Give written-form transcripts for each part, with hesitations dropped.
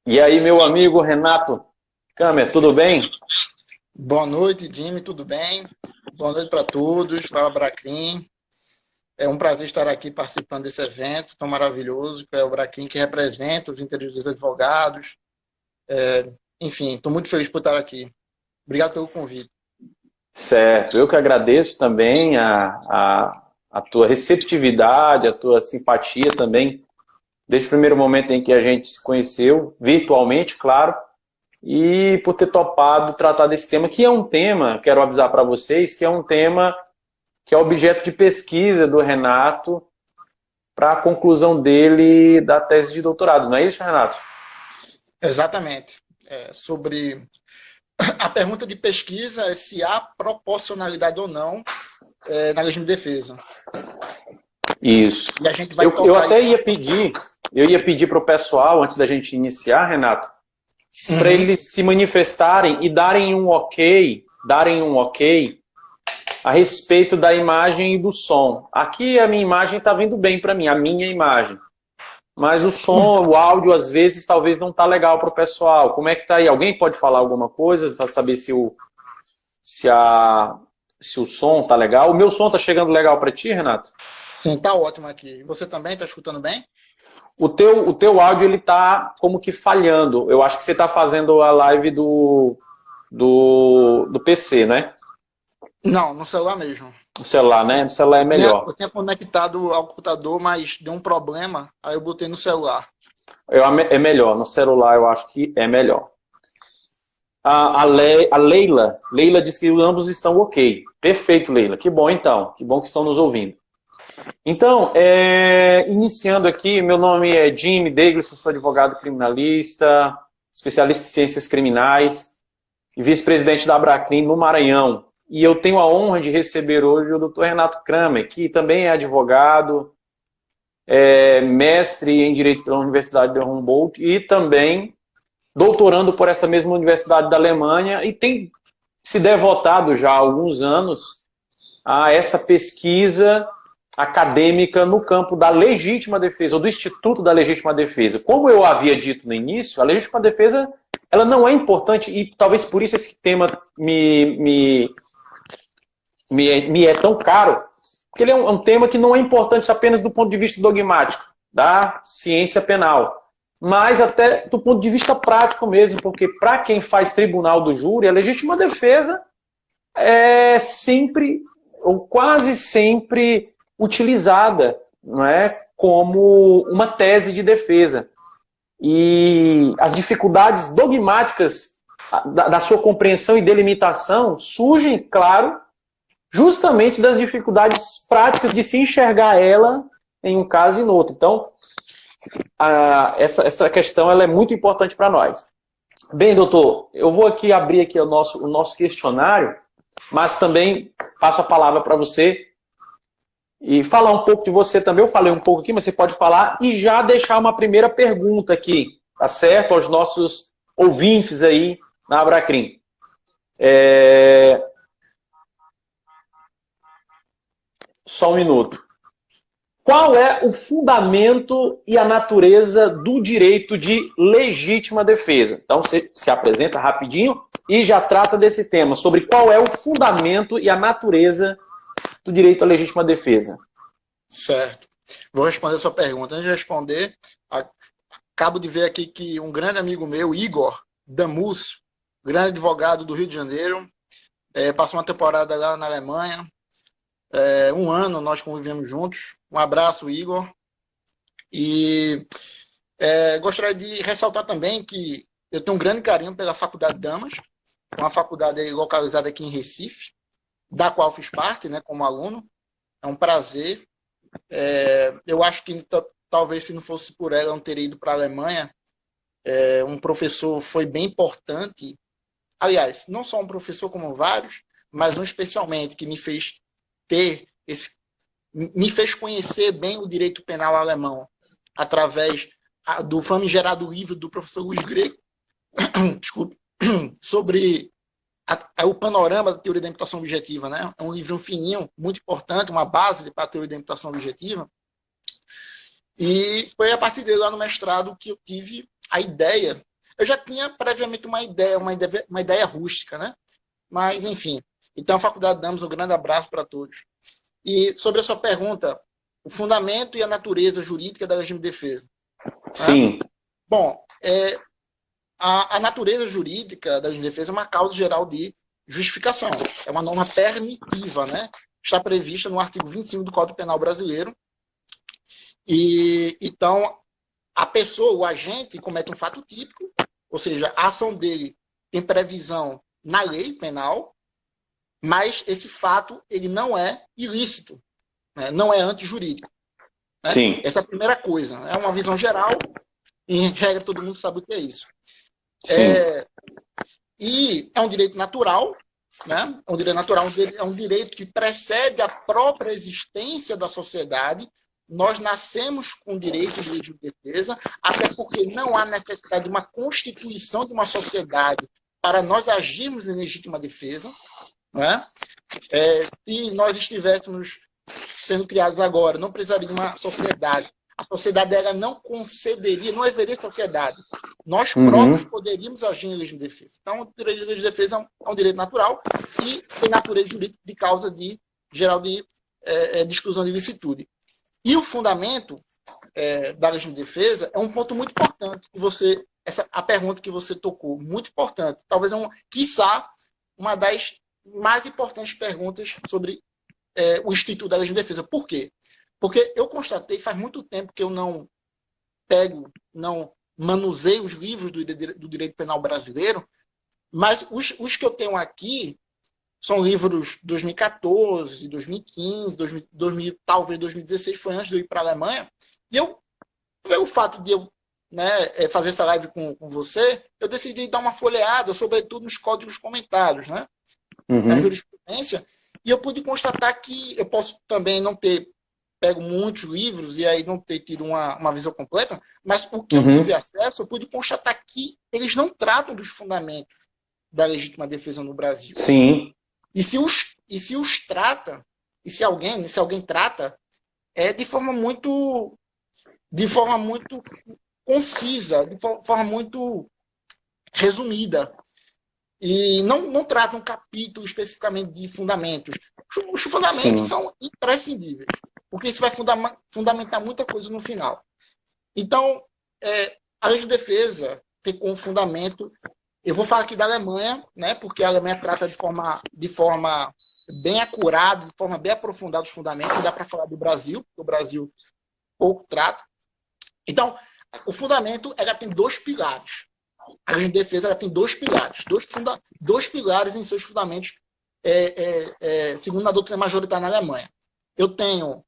E aí, meu amigo Renato Câmara, tudo bem? Boa noite, Jimmy, tudo bem? Boa noite para todos, para o Bracrim. É um prazer estar aqui participando desse evento tão maravilhoso, que é o Bracrim, que representa os interesses dos advogados. Enfim, estou muito feliz por estar aqui. Obrigado pelo convite. Certo, eu que agradeço também a tua receptividade, a tua simpatia também, desde o primeiro momento em que a gente se conheceu, virtualmente, claro, e por ter topado tratar desse tema, que é um tema, quero avisar para vocês, que é um tema que é objeto de pesquisa do Renato para a conclusão dele da tese de doutorado, não é isso, Renato? Exatamente. Sobre a pergunta de pesquisa é se há proporcionalidade ou não na legítima defesa. Isso. E a gente vai Eu tocar até isso. ia pedir para o pessoal, antes da gente iniciar, Renato, para Uhum. eles se manifestarem e darem um ok a respeito da imagem e do som. Aqui a minha imagem está vindo bem para mim, a minha imagem. Mas o som, o áudio, às vezes, talvez não tá legal para o pessoal. Como é que tá aí? Alguém pode falar alguma coisa para saber se, a, se o som tá legal? O meu som tá chegando legal para ti, Renato? Sim, tá ótimo aqui. Você também está escutando bem? O teu áudio ele tá como que falhando. Eu acho que você tá fazendo a live do PC, né? Não, no celular mesmo. No celular, né? No celular é melhor. Eu tinha conectado ao computador, mas deu um problema, aí eu botei no celular. É melhor. No celular eu acho que é melhor. A Leila diz que ambos estão ok. Perfeito, Leila. Que bom então. Que bom que estão nos ouvindo. Então, iniciando aqui, meu nome é Jimmy Deglis, sou advogado criminalista, especialista em ciências criminais e vice-presidente da Abracrim no Maranhão. E eu tenho a honra de receber hoje o Dr. Renato Kramer, que também é advogado, mestre em Direito pela Universidade de Humboldt e também doutorando por essa mesma Universidade da Alemanha e tem se devotado já há alguns anos a essa pesquisa acadêmica no campo da legítima defesa, ou do Instituto da Legítima Defesa. Como eu havia dito no início, a legítima defesa ela não é importante, e talvez por isso esse tema me é tão caro, porque ele é um tema que não é importante apenas do ponto de vista dogmático, da ciência penal, mas até do ponto de vista prático mesmo, porque para quem faz tribunal do júri, a legítima defesa é sempre, ou quase sempre, utilizada, não é, como uma tese de defesa. E as dificuldades dogmáticas da sua compreensão e delimitação surgem, claro, justamente das dificuldades práticas de se enxergar ela em um caso e no outro. Então, essa questão ela é muito importante para nós. Bem, doutor, eu vou aqui abrir aqui o nosso questionário, mas também passo a palavra para você e falar um pouco de você também. Eu falei um pouco aqui, mas você pode falar e já deixar uma primeira pergunta aqui, tá certo? Aos nossos ouvintes aí na Abracrim. Só um minuto. Qual é o fundamento e a natureza do direito de legítima defesa? Então, você se apresenta rapidinho e já trata desse tema, sobre qual é o fundamento e a natureza do direito à legítima defesa. Certo. Vou responder a sua pergunta. Antes de responder, acabo de ver aqui que um grande amigo meu, Igor Damus, grande advogado do Rio de Janeiro, passou uma temporada lá na Alemanha. Um ano nós convivemos juntos. Um abraço, Igor. E gostaria de ressaltar também que eu tenho um grande carinho pela Faculdade Damas, uma faculdade localizada aqui em Recife, da qual fiz parte, né, como aluno. É um prazer. Eu acho que talvez se não fosse por ela, eu não teria ido para a Alemanha. Um professor foi bem importante. Aliás, não só um professor como vários, mas um especialmente que me fez me fez conhecer bem o direito penal alemão através do famigerado livro do professor Luiz Greco, desculpe, sobre o panorama da teoria da imputação objetiva, né? É um livro fininho, muito importante, uma base para a teoria da imputação objetiva. E foi a partir dele, lá no mestrado, que eu tive a ideia eu já tinha previamente uma ideia rústica, né? Mas, enfim. Então, a Faculdade Damos, um grande abraço para todos. E sobre a sua pergunta, o fundamento e a natureza jurídica da legítima defesa. Sim. Né? Bom, a natureza jurídica da legítima defesa é uma causa geral de justificação. É uma norma permissiva, né? Está prevista no artigo 25 do Código Penal brasileiro. E, então, a pessoa, o agente, comete um fato típico, ou seja, a ação dele tem previsão na lei penal, mas esse fato ele não é ilícito, né? Não é antijurídico. Né? Sim. Essa é a primeira coisa. É uma visão geral, em regra todo mundo sabe o que é isso. Sim. E é um direito natural, né? É um direito natural, é um direito que precede a própria existência da sociedade. Nós nascemos com direito de legítima defesa, até porque não há necessidade de uma constituição de uma sociedade para nós agirmos em legítima defesa. Né? Se nós estivéssemos sendo criados agora, não precisaria de uma sociedade. A sociedade ela não concederia, não haveria sociedade. Nós próprios poderíamos agir em legítima defesa. Então, o direito de legítima defesa é um direito natural e tem natureza jurídica de causa geral de exclusão de ilicitude. E o fundamento da legítima defesa é um ponto muito importante. A pergunta que você tocou, muito importante. Talvez, quiçá, uma das mais importantes perguntas sobre o Instituto da Legítima Defesa. Por quê? Porque eu constatei, faz muito tempo que eu não manuseio os livros do direito penal brasileiro, mas os que eu tenho aqui são livros 2014, 2015, talvez 2016, foi antes de eu ir para a Alemanha, e pelo fato de eu fazer essa live com você, eu decidi dar uma folheada, sobretudo nos códigos comentários, né? Na jurisprudência, e eu pude constatar que eu posso também não ter pego muitos livros e aí não ter tido uma visão completa, mas o que eu tive acesso, eu pude constatar que eles não tratam dos fundamentos da legítima defesa no Brasil. Sim. E se os trata, e se alguém trata, é de forma muito concisa, de forma muito resumida. E não trata um capítulo especificamente de fundamentos. Os fundamentos são imprescindíveis, porque isso vai fundamentar muita coisa no final. Então, a lei de defesa tem como fundamento. Eu vou falar aqui da Alemanha, né, porque a Alemanha trata de forma bem acurada, de forma bem aprofundada os fundamentos. Não dá para falar do Brasil, porque o Brasil pouco trata. Então, o fundamento ela tem dois pilares. A lei de defesa ela tem dois pilares. Dois pilares em seus fundamentos, segundo a doutrina majoritária na Alemanha. Eu tenho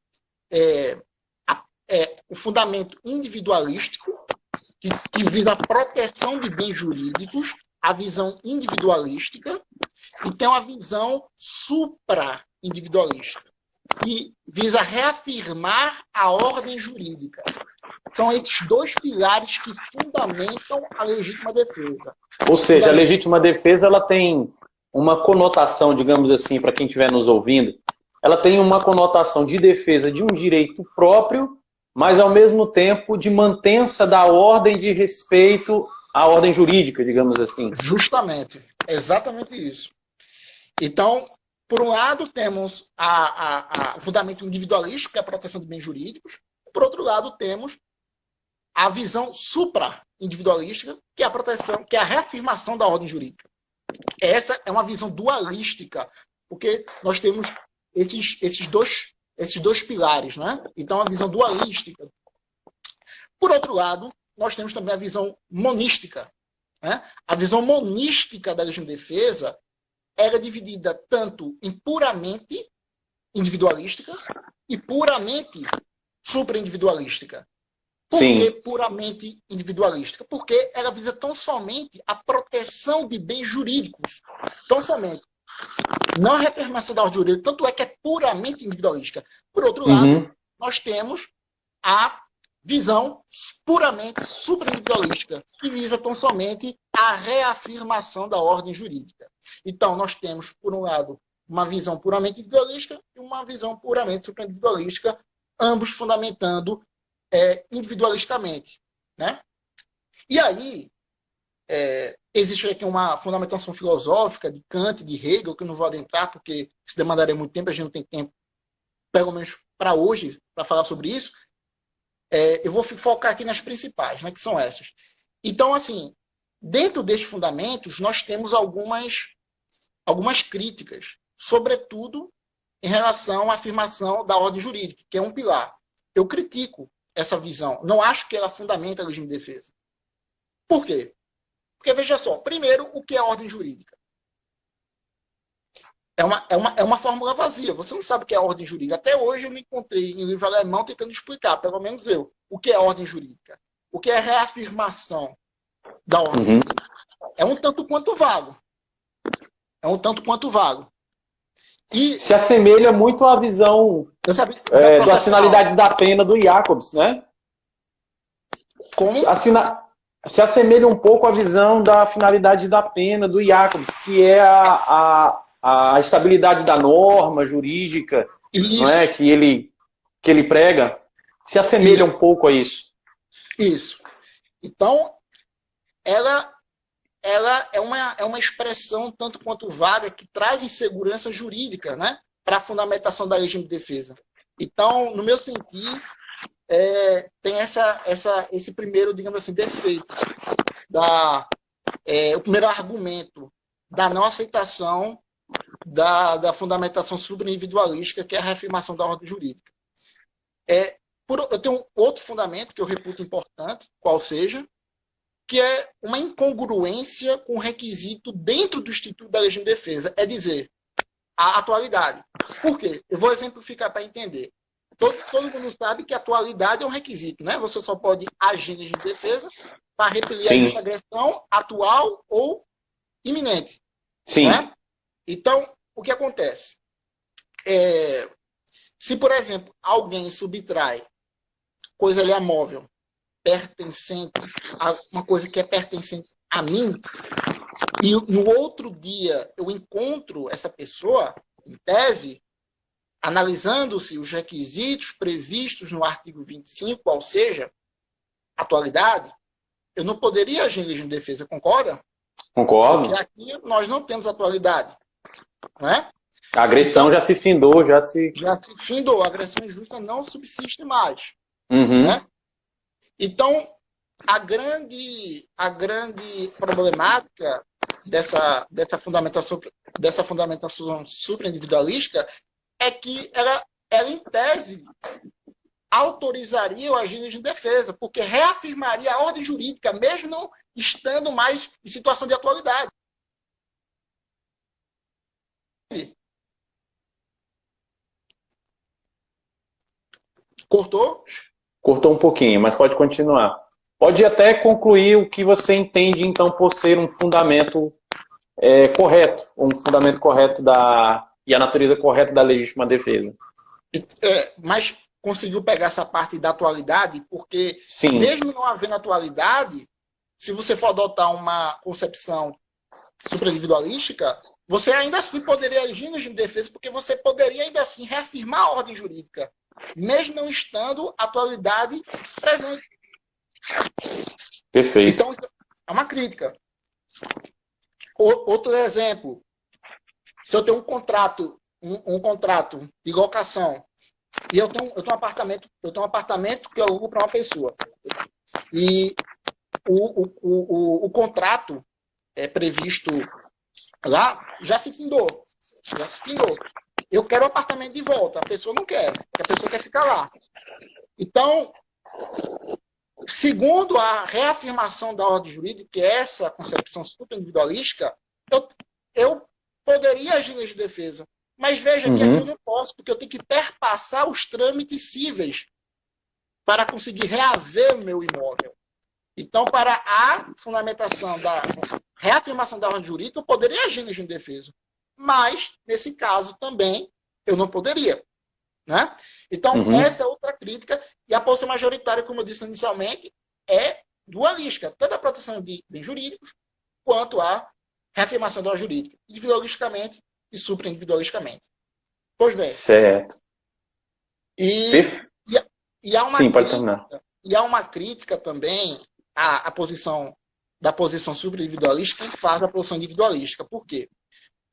o fundamento individualístico, que visa a proteção de bens jurídicos, a visão individualística, e tem uma visão supra-individualista, que visa reafirmar a ordem jurídica. São esses dois pilares que fundamentam a legítima defesa. Ou seja, a legítima defesa ela tem uma conotação, digamos assim, para quem estiver nos ouvindo, ela tem uma conotação de defesa de um direito próprio, mas ao mesmo tempo de mantença da ordem de respeito à ordem jurídica, digamos assim. Justamente, exatamente isso. Então, por um lado, temos o fundamento individualístico, que é a proteção de bens jurídicos. Por outro lado, temos a visão supra-individualística, que é a proteção, que é a reafirmação da ordem jurídica. Essa é uma visão dualística, porque nós temos esses dois pilares, né? Então, a visão dualística. Por outro lado, nós temos também a visão monística. Né? A visão monística da legítima defesa era dividida tanto em puramente individualística e puramente supra-individualística. Por que puramente individualística? Porque ela visa tão somente a proteção de bens jurídicos. Tão somente. Não a reafirmação da ordem jurídica, tanto é que é puramente individualística. Por outro lado, nós temos a visão puramente supra-individualística, que visa tão somente a reafirmação da ordem jurídica. Então, nós temos, por um lado, uma visão puramente individualística e uma visão puramente supra-individualística, ambos fundamentando individualisticamente. Né? E aí, existe aqui uma fundamentação filosófica de Kant, de Hegel, que eu não vou adentrar, porque isso demandaria muito tempo, a gente não tem tempo, pelo menos para hoje, para falar sobre isso. Eu vou focar aqui nas principais, né, que são essas. Então, assim, dentro destes fundamentos, nós temos algumas críticas, sobretudo em relação à afirmação da ordem jurídica, que é um pilar. Eu critico essa visão. Não acho que ela fundamenta o regime de defesa. Por quê? Porque, veja só, primeiro, o que é ordem jurídica? É uma fórmula vazia. Você não sabe o que é ordem jurídica. Até hoje eu me encontrei em livro alemão tentando explicar, pelo menos eu, o que é ordem jurídica. O que é reafirmação da ordem jurídica. É um tanto quanto vago. E se assemelha muito à visão das finalidades da pena do Jacobs, né? Como? Se assemelha um pouco à visão da finalidade da pena do Jacobs, que é a estabilidade da norma jurídica, não é? que ele prega, se assemelha um pouco a isso. Isso. Então, ela é uma expressão tanto quanto vaga que traz insegurança jurídica, né, para a fundamentação da regime de defesa. Então, no meu sentir, tem esse primeiro, digamos assim, defeito, o primeiro argumento da não aceitação da fundamentação superindividualística, que é a reafirmação da ordem jurídica. Eu tenho outro fundamento que eu reputo importante, qual seja, que é uma incongruência com o requisito dentro do Instituto da Legítima Defesa, é dizer, a atualidade. Por quê? Eu vou exemplificar para entender. Todo mundo sabe que a atualidade é um requisito, né? Você só pode agir em legítima defesa para repelir a agressão atual ou iminente. Sim. Né? Então, o que acontece? Se, por exemplo, alguém subtrai coisa ali móvel pertencente a uma coisa que é pertencente a mim, e no outro dia eu encontro essa pessoa, em tese, analisando-se os requisitos previstos no artigo 25, qual seja, atualidade, eu não poderia agir em legítima defesa, concorda? Concordo. Porque aqui nós não temos atualidade. Não é? A agressão já se findou, Já se findou, a agressão injusta não subsiste mais. Né? Então, a grande problemática dessa fundamentação superindividualista é que ela em tese, autorizaria o agir em defesa, porque reafirmaria a ordem jurídica, mesmo não estando mais em situação de atualidade. Cortou? Cortou um pouquinho, mas pode continuar. Pode até concluir o que você entende, então, por ser um fundamento correto, um fundamento correto e a natureza correta da legítima defesa. Mas conseguiu pegar essa parte da atualidade, porque Sim. Mesmo não havendo atualidade, se você for adotar uma concepção superindividualística, você ainda assim poderia agir no regime de defesa, porque você poderia ainda assim reafirmar a ordem jurídica, mesmo não estando a atualidade presente. Perfeito. Então, é uma crítica. Outro exemplo, se eu tenho um contrato de locação, e eu tenho um apartamento que eu alugo para uma pessoa, e o contrato previsto lá já se findou. Eu quero o apartamento de volta, a pessoa não quer, porque a pessoa quer ficar lá. Então, segundo a reafirmação da ordem jurídica, que é essa concepção superindividualística, eu poderia agir em legítima defesa. Mas veja que aqui eu não posso, porque eu tenho que perpassar os trâmites cíveis para conseguir reaver o meu imóvel. Então, para a fundamentação da reafirmação da ordem jurídica, eu poderia agir em legítima defesa. Mas, nesse caso também, eu não poderia. Né? Então, essa é outra crítica. E a posição majoritária, como eu disse inicialmente, é dualística. Tanto a proteção de bens jurídicos, quanto a reafirmação da ordem jurídica. Individualisticamente e superindividualisticamente. Pois bem. Certo. E há uma Sim, pode terminar. E há uma crítica também à posição da posição superindividualista quem faz da posição individualista. Por quê?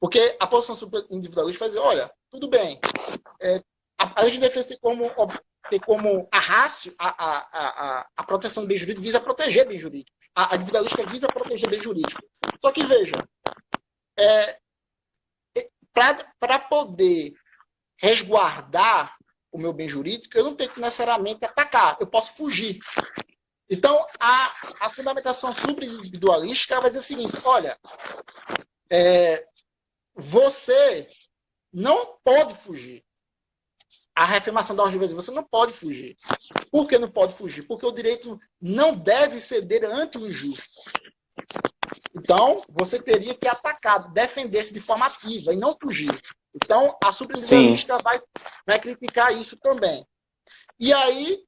Porque a posição superindividualista vai dizer, olha, tudo bem, a lei de defesa tem como a rácio, a proteção do bem jurídico visa proteger bem jurídico. A individualista visa proteger bem jurídico. Só que, veja, para poder resguardar o meu bem jurídico, eu não tenho que necessariamente atacar, eu posso fugir. Então, a fundamentação superindividualista vai dizer o seguinte, olha, você não pode fugir. A reafirmação da ordem de você não pode fugir. Por que não pode fugir? Porque o direito não deve ceder ante o injusto. Então, você teria que atacar, defender-se de forma ativa e não fugir. Então, a superindividualista vai criticar isso também. E aí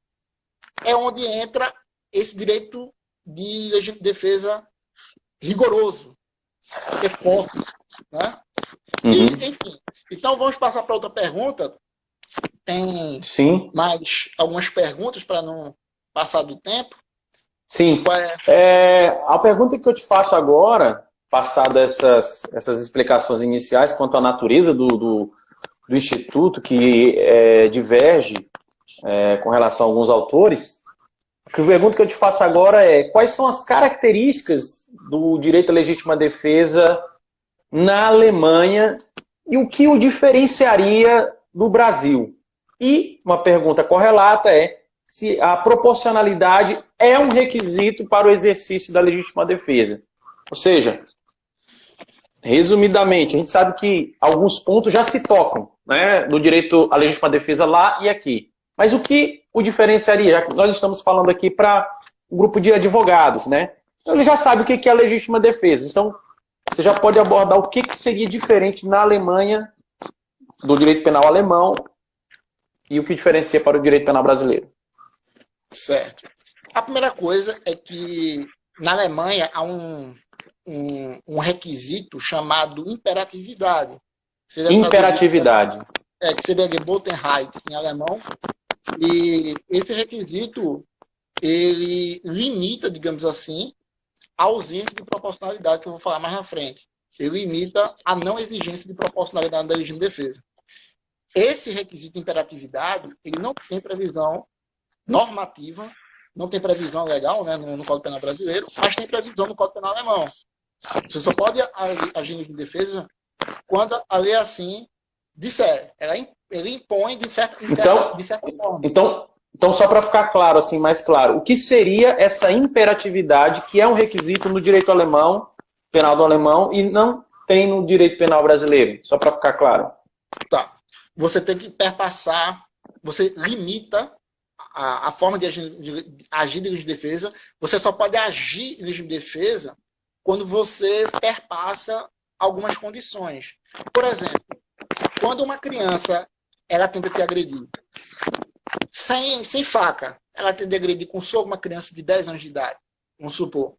é onde entra esse direito de defesa rigoroso, ser forte. Né? E, enfim, então, vamos passar para outra pergunta. Tem mais algumas perguntas para não passar do tempo? Sim. A pergunta que eu te faço agora, passadas essas explicações iniciais quanto à natureza do Instituto, que diverge com relação a alguns autores, a pergunta que eu te faço agora é quais são as características do direito à legítima defesa na Alemanha e o que o diferenciaria do Brasil? E uma pergunta correlata é se a proporcionalidade é um requisito para o exercício da legítima defesa. Ou seja, resumidamente, a gente sabe que alguns pontos já se tocam, né, do direito à legítima defesa lá e aqui. Mas o que o diferenciaria? Já que nós estamos falando aqui para um grupo de advogados, né? Então ele já sabe o que é a legítima defesa. Então, você já pode abordar o que seria diferente na Alemanha do direito penal alemão e o que diferencia para o direito penal brasileiro. Certo. A primeira coisa é que na Alemanha há um requisito chamado imperatividade. Imperatividade. Que seria Gebotenheit em alemão. E esse requisito, ele limita, digamos assim, a ausência de proporcionalidade, que eu vou falar mais na frente. Ele limita a não exigência de proporcionalidade da legítima defesa. Esse requisito de imperatividade, ele não tem previsão normativa, não tem previsão legal, né, no Código Penal brasileiro, mas tem previsão no Código Penal alemão. Você só pode agir em defesa quando a lei assim disser. Ele impõe de certa forma. Então, só para ficar claro, assim, mais claro, o que seria essa imperatividade que é um requisito no direito alemão, penal do alemão, e não tem no direito penal brasileiro? Só para ficar claro. Tá. Você tem que perpassar, você limita a forma de agir de legítima defesa. Você só pode agir em legítima defesa quando você perpassa algumas condições. Por exemplo, quando uma criança ela tenta te agredir sem faca, ela tenta te agredir com soco, uma criança de 10 anos de idade, vamos supor.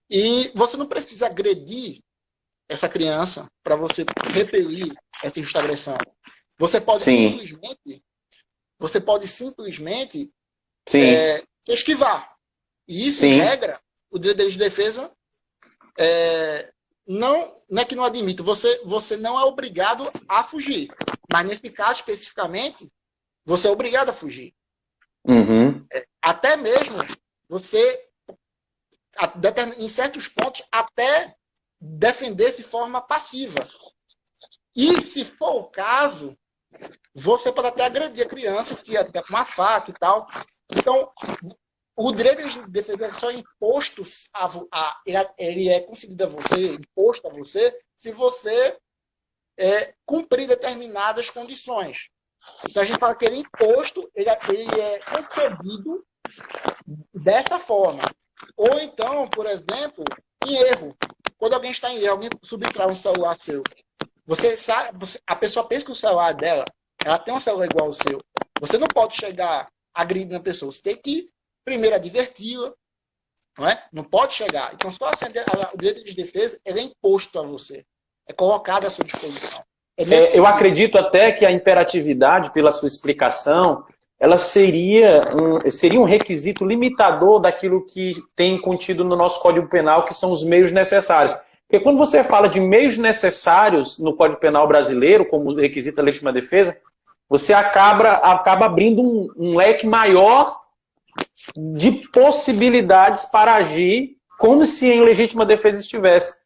E você não precisa agredir essa criança para você repelir essa injusta agressão. Você pode simplesmente se esquivar. E isso, em regra, o direito de defesa não é que não admite. Você não é obrigado a fugir. Mas, nesse caso, especificamente, você é obrigado a fugir. Até mesmo você, em certos pontos, até defender-se de forma passiva. E, se for o caso, você pode até agredir crianças que até com uma faca e tal. Então, o direito de defesa é só imposto, ele é concedido a você, imposto a você, se você cumprir determinadas condições. Então, a gente fala que ele é imposto, ele é concedido dessa forma. Ou então, por exemplo, em erro. Quando alguém está em erro, alguém subtrai um celular seu. Você sabe, a pessoa pensa que o celular dela, ela tem um celular igual ao seu. Você não pode chegar agredindo a pessoa. Você tem que primeiro adverti-la, não é? Não pode chegar. Então, só assim, o direito de defesa ele é imposto a você. É colocado à sua disposição. Eu acredito até que a imperatividade, pela sua explicação, ela seria um requisito limitador daquilo que tem contido no nosso Código Penal, que são os meios necessários. Porque quando você fala de meios necessários no Código Penal brasileiro, como requisito da legítima defesa, você acaba abrindo um leque maior de possibilidades para agir como se em legítima defesa estivesse.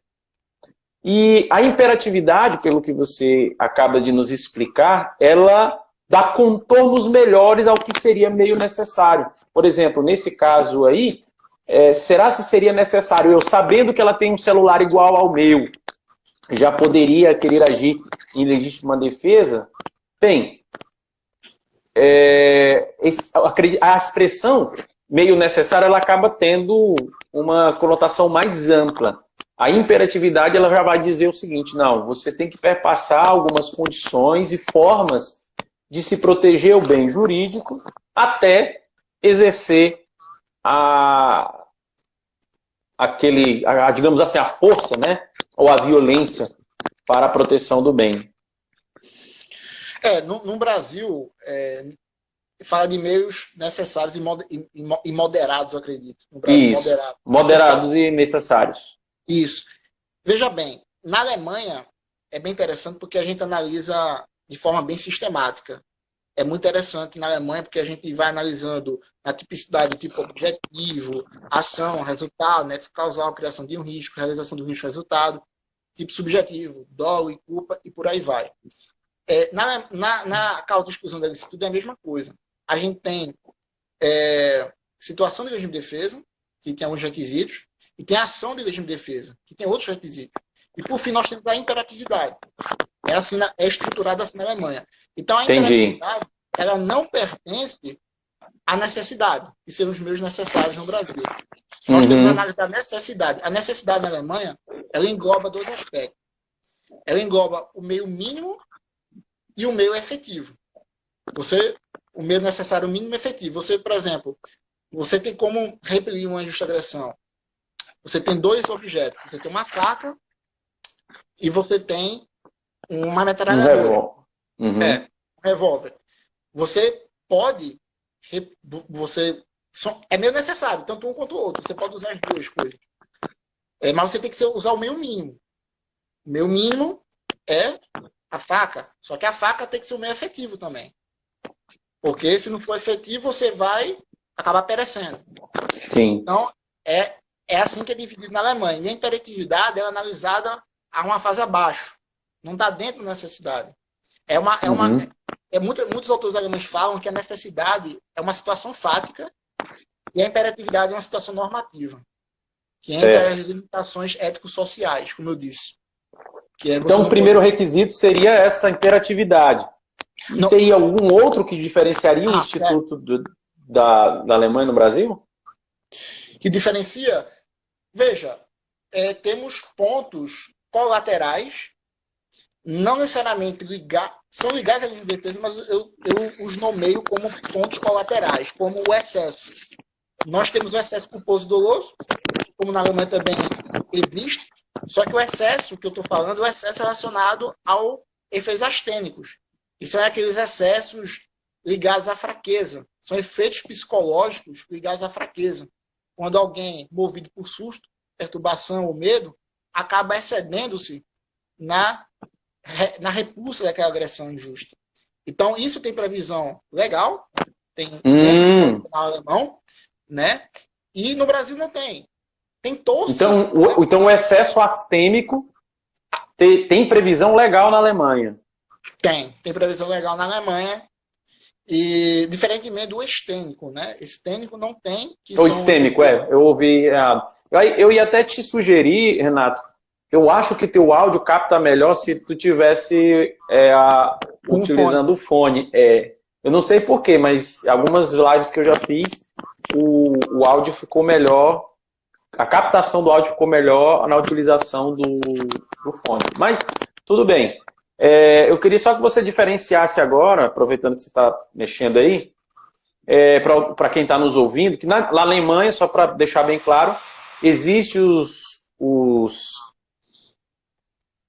E a imperatividade, pelo que você acaba de nos explicar, ela dá contornos melhores ao que seria meio necessário. Por exemplo, nesse caso aí, será se seria necessário, eu sabendo que ela tem um celular igual ao meu, já poderia querer agir em legítima defesa? Bem, a expressão meio necessário, ela acaba tendo uma conotação mais ampla. A imperatividade, ela já vai dizer o seguinte: não, você tem que perpassar algumas condições e formas de se proteger o bem jurídico até exercer digamos assim, a força, né, ou a violência para a proteção do bem. No Brasil, fala de meios necessários e moderados, eu acredito. No Brasil, isso, moderados e necessários. Isso. Veja bem, na Alemanha é bem interessante porque a gente analisa de forma bem sistemática. É muito interessante na Alemanha porque a gente vai analisando a tipicidade, tipo objetivo, ação, resultado, nexo causal, criação de um risco, realização do risco, resultado, tipo subjetivo, dolo e culpa e por aí vai. Na causa de exclusão da licitude é a mesma coisa. A gente tem situação de regime de defesa, que tem alguns requisitos, e tem a ação de regime de defesa, que tem outros requisitos. E, por fim, nós temos a imperatividade. É estruturada assim na Alemanha. Então, a imperatividade, ela não pertence à necessidade, que seriam os meios necessários no Brasil. Nós temos a análise da necessidade. A necessidade na Alemanha, ela engloba dois aspectos. Ela engloba o meio mínimo e o meio efetivo. O meio necessário, o mínimo efetivo. Você, por exemplo, você tem como repelir uma injusta agressão. Você tem dois objetos. Você tem uma faca e você tem uma metralhadora. Um revólver. Você pode... é meio necessário, tanto um quanto o outro. Você pode usar as duas coisas. Mas você tem que usar o meio mínimo. O meio mínimo é a faca. Só que a faca tem que ser o meio efetivo também. Porque se não for efetivo, você vai acabar perecendo. Sim. Então, é assim que é dividido na Alemanha. E a imperatividade é analisada a uma fase abaixo. Não está dentro da necessidade. Muitos autores alemães falam que a necessidade é uma situação fática e a imperatividade é uma situação normativa. Que entra as limitações ético-sociais, como eu disse. Então, o primeiro requisito seria essa imperatividade. E teria algum outro que diferenciaria o Instituto da Alemanha no Brasil? Que diferencia? Veja, temos pontos colaterais, não necessariamente são ligados à linha de defesa, mas eu os nomeio como pontos colaterais, como o excesso. Nós temos o excesso culposo doloso, como na Alemanha também existe, só que o excesso que eu estou falando é o excesso relacionado ao efeitos astênicos. E são aqueles excessos ligados à fraqueza. São efeitos psicológicos ligados à fraqueza. Quando alguém, movido por susto, perturbação ou medo, acaba excedendo-se na repulsa daquela agressão injusta. Então, isso tem previsão legal, tem dentro do alemão, né? E no Brasil não tem. Tem tosse. Então o excesso astêmico tem previsão legal na Alemanha. Tem previsão legal na Alemanha. E diferentemente do estênico, né? Estênico não tem. O estênico, eu ouvi errado. Eu ia até te sugerir, Renato, eu acho que teu áudio capta melhor se tu tivesse utilizando o fone. Eu não sei porquê, mas algumas lives que eu já fiz, o áudio ficou melhor, a captação do áudio ficou melhor na utilização do fone. Mas, tudo bem. Eu queria só que você diferenciasse agora, aproveitando que você está mexendo aí, para quem está nos ouvindo, que lá na Alemanha, só para deixar bem claro, existe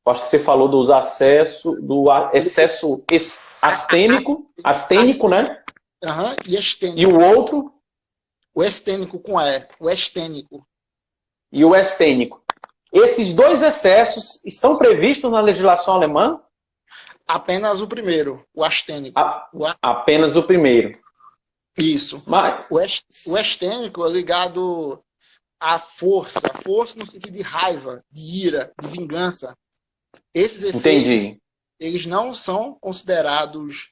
acho que você falou do excesso astênico, né? E E o outro? O estênico com E. O estênico. E o estênico. Esses dois excessos estão previstos na legislação alemã? Apenas o primeiro, o astênico. Apenas o primeiro. Isso. Mas... O estênico é ligado à força no sentido de raiva, de ira, de vingança. Esses efeitos, eles não são considerados,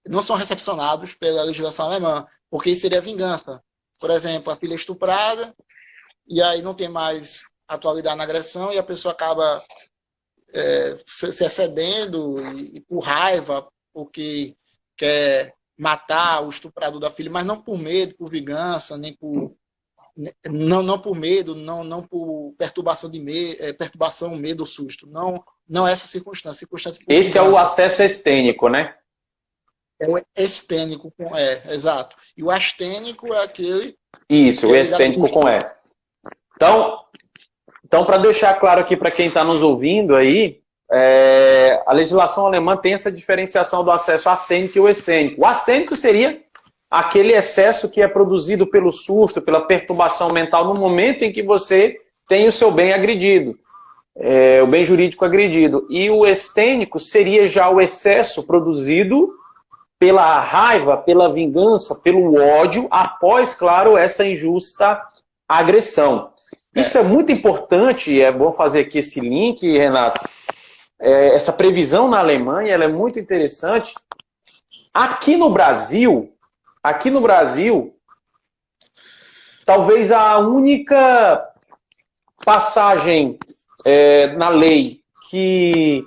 não são recepcionados pela legislação alemã, porque isso seria vingança. Por exemplo, a filha é estuprada, e aí não tem mais atualidade na agressão, e a pessoa acaba se excedendo e por raiva, porque quer matar o estuprador da filha, mas não por medo, por vingança, nem por não por medo, não por perturbação perturbação, medo ou susto. Não é essa circunstância. Esse vingança. É o acesso estênico, né? É o estênico com E, exato. E o astênico é aquele... Isso, o estênico com E. Então para deixar claro aqui para quem está nos ouvindo aí, a legislação alemã tem essa diferenciação do acesso astênico e o estênico. O astênico seria aquele excesso que é produzido pelo susto, pela perturbação mental no momento em que você tem o seu bem agredido, o bem jurídico agredido. E o estênico seria já o excesso produzido pela raiva, pela vingança, pelo ódio, após, claro, essa injusta agressão. Isso é muito importante, é bom fazer aqui esse link, Renato. Essa previsão na Alemanha, ela é muito interessante. Aqui no Brasil, talvez a única passagem na lei que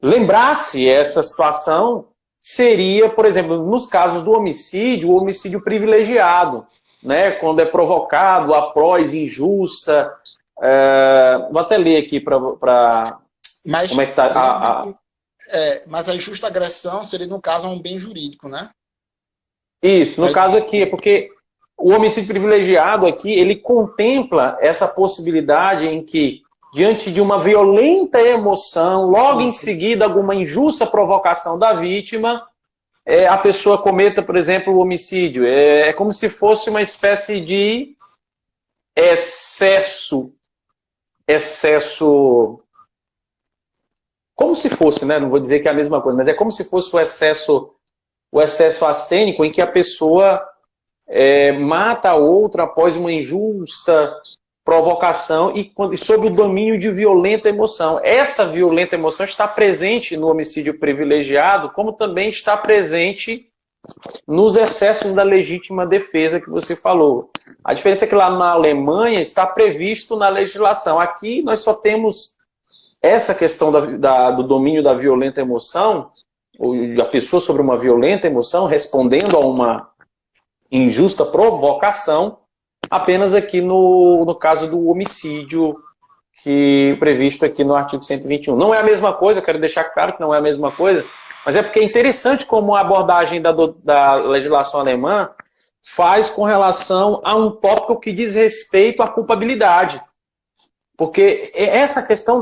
lembrasse essa situação seria, por exemplo, nos casos do homicídio, o homicídio privilegiado, né? Quando é provocado, a prós injusta. Vou até ler aqui para... Como é que tá? Mas a injusta agressão seria, no caso, um bem jurídico, né? Isso, no caso aqui, é porque o homicídio privilegiado aqui, ele contempla essa possibilidade em que, diante de uma violenta emoção, logo em seguida alguma injusta provocação da vítima, a pessoa cometa, por exemplo, o homicídio. É como se fosse uma espécie de excesso, como se fosse, né? Não vou dizer que é a mesma coisa, mas é como se fosse o excesso astênico, em que a pessoa mata a outra após uma injusta provocação e sob o domínio de violenta emoção. Essa violenta emoção está presente no homicídio privilegiado, como também está presente nos excessos da legítima defesa que você falou. A diferença é que lá na Alemanha está previsto na legislação. Aqui nós só temos essa questão do domínio da violenta emoção, ou da pessoa sobre uma violenta emoção, respondendo a uma injusta provocação, apenas aqui no caso do homicídio que previsto aqui no artigo 121. Não é a mesma coisa, eu quero deixar claro que não é a mesma coisa, mas é porque é interessante como a abordagem da legislação alemã faz com relação a um tópico que diz respeito à culpabilidade. Porque essa questão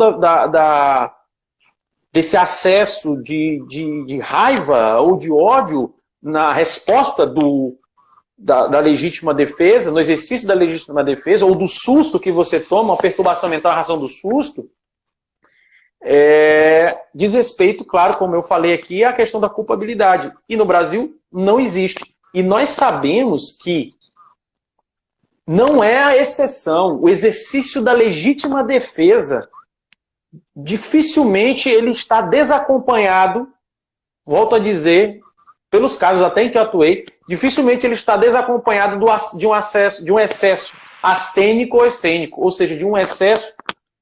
desse acesso de raiva ou de ódio na resposta da legítima defesa, no exercício da legítima defesa, ou do susto que você toma, a perturbação mental, a razão do susto, diz respeito, claro, como eu falei aqui, à questão da culpabilidade. E no Brasil não existe. E nós sabemos que não é a exceção. O exercício da legítima defesa, dificilmente ele está desacompanhado, volto a dizer, pelos casos até em que eu atuei, dificilmente ele está desacompanhado de um excesso astênico ou estênico, ou seja, de um excesso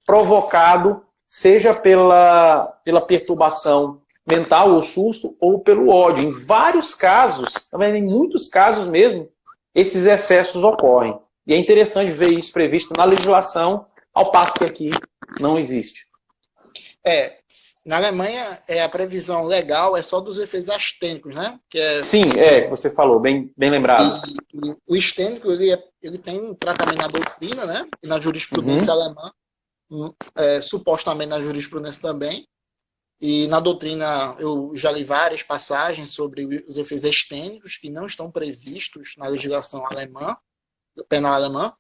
provocado, seja pela perturbação mental ou susto, ou pelo ódio. Em vários casos, em muitos casos mesmo, esses excessos ocorrem. E é interessante ver isso previsto na legislação, ao passo que aqui não existe. Na Alemanha, a previsão legal é só dos efeitos astênicos, né? Sim, você falou, bem lembrado. E o estênico, ele tem um tratamento na doutrina, né? E na jurisprudência alemã, supostamente na jurisprudência também. E na doutrina eu já li várias passagens sobre os efeitos estênicos que não estão previstos na legislação alemã, penal alemã.